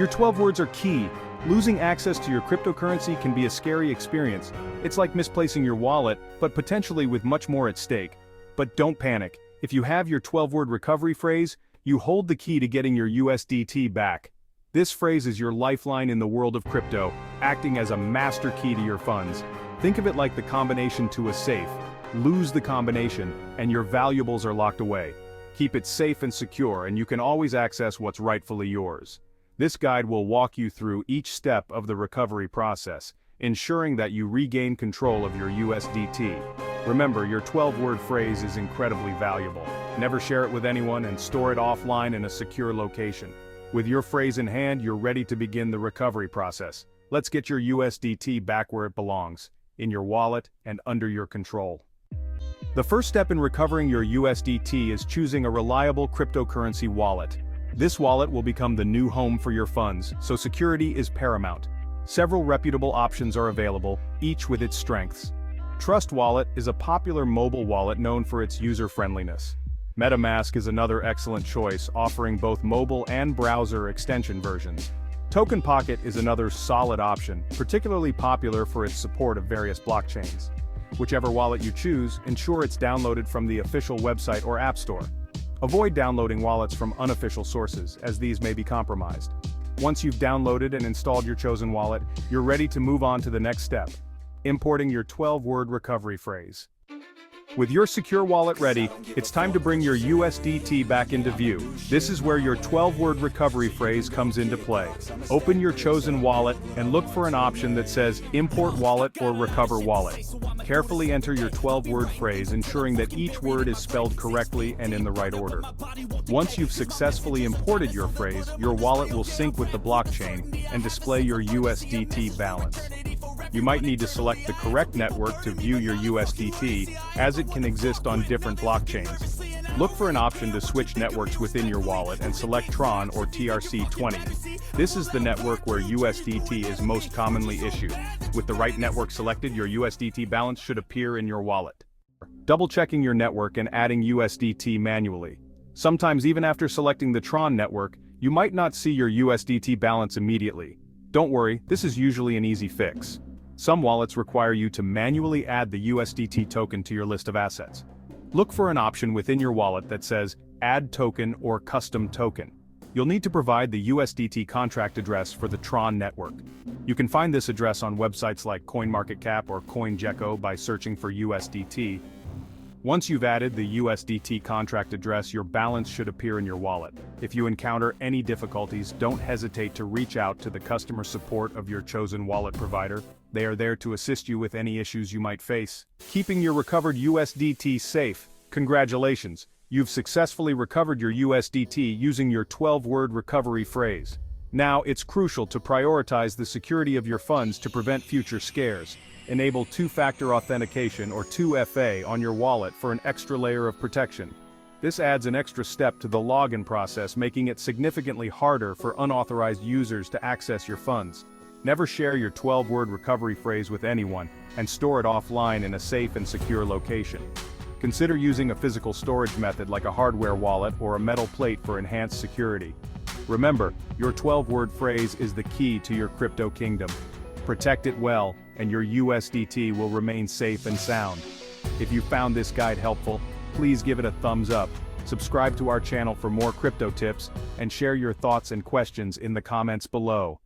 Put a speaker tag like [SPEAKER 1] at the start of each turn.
[SPEAKER 1] Your 12 words are key. Losing access to your cryptocurrency can be a scary experience. It's like misplacing your wallet, but potentially with much more at stake. But don't panic. If you have your 12-word recovery phrase, you hold the key to getting your USDT back. This phrase is your lifeline in the world of crypto, acting as a master key to your funds. Think of it like the combination to a safe. Lose the combination, and your valuables are locked away. Keep it safe and secure, and you can always access what's rightfully yours. This guide will walk you through each step of the recovery process, ensuring that you regain control of your USDT. Remember, your 12-word phrase is incredibly valuable. Never share it with anyone and store it offline in a secure location. With your phrase in hand, you're ready to begin the recovery process. Let's get your USDT back where it belongs, in your wallet and under your control. The first step in recovering your USDT is choosing a reliable cryptocurrency wallet. This wallet will become the new home for your funds, so security is paramount. Several reputable options are available, each with its strengths. Trust Wallet is a popular mobile wallet known for its user-friendliness. MetaMask is another excellent choice, offering both mobile and browser extension versions. TokenPocket is another solid option, particularly popular for its support of various blockchains. Whichever wallet you choose, ensure it's downloaded from the official website or app store. Avoid downloading wallets from unofficial sources, as these may be compromised. Once you've downloaded and installed your chosen wallet, you're ready to move on to the next step: importing your 12-word recovery phrase. With your secure wallet ready, it's time to bring your USDT back into view. This is where your 12-word recovery phrase comes into play. Open your chosen wallet and look for an option that says Import Wallet or Recover Wallet. Carefully enter your 12-word phrase, ensuring that each word is spelled correctly and in the right order. Once you've successfully imported your phrase, your wallet will sync with the blockchain and display your USDT balance. You might need to select the correct network to view your USDT, as it can exist on different blockchains. Look for an option to switch networks within your wallet and select Tron or TRC20. This is the network where USDT is most commonly issued. With the right network selected, your USDT balance should appear in your wallet. Double-checking your network and adding USDT manually. Sometimes even after selecting the Tron network, you might not see your USDT balance immediately. Don't worry, this is usually an easy fix. Some wallets require you to manually add the USDT token to your list of assets. Look for an option within your wallet that says Add Token or Custom Token. You'll need to provide the USDT contract address for the Tron network. You can find this address on websites like CoinMarketCap or CoinGecko by searching for USDT. Once you've added the USDT contract address, your balance should appear in your wallet. If you encounter any difficulties, don't hesitate to reach out to the customer support of your chosen wallet provider. They are there to assist you with any issues you might face. Keeping your recovered USDT safe. Congratulations, you've successfully recovered your USDT using your 12-word recovery phrase. Now, it's crucial to prioritize the security of your funds to prevent future scares. Enable two-factor authentication or 2FA on your wallet for an extra layer of protection. This adds an extra step to the login process, making it significantly harder for unauthorized users to access your funds. Never share your 12-word recovery phrase with anyone, and store it offline in a safe and secure location. Consider using a physical storage method like a hardware wallet or a metal plate for enhanced security. Remember, your 12-word phrase is the key to your crypto kingdom. Protect it well, and your USDT will remain safe and sound. If you found this guide helpful, please give it a thumbs up, subscribe to our channel for more crypto tips, and share your thoughts and questions in the comments below.